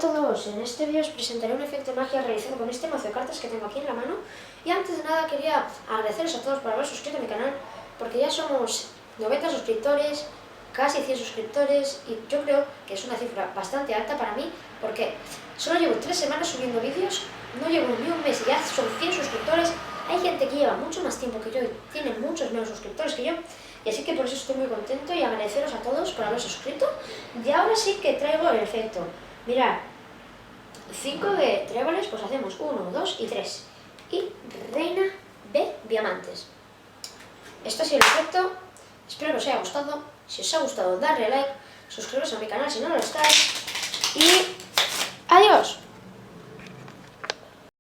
todos, en este vídeo os presentaré un efecto de magia realizado con este mazo de cartas que tengo aquí en la mano. Y antes de nada quería agradeceros a todos por haber suscrito a mi canal, porque ya somos 90 suscriptores, casi 100 suscriptores, y yo creo que es una cifra bastante alta para mí, porque solo llevo 3 semanas subiendo vídeos, no llevo ni un mes y ya son 100 suscriptores. Hay gente que lleva mucho más tiempo que yo y tiene muchos menos suscriptores que yo, y así que por eso estoy muy contento y agradeceros a todos por haberse suscrito. Y ahora sí que traigo el efecto. Mirad, 5 de tréboles, pues hacemos 1, 2 y 3. Y reina de diamantes. Esto ha sido el efecto, espero que os haya gustado. Si os ha gustado, darle like, suscribiros a mi canal si no lo estáis. Y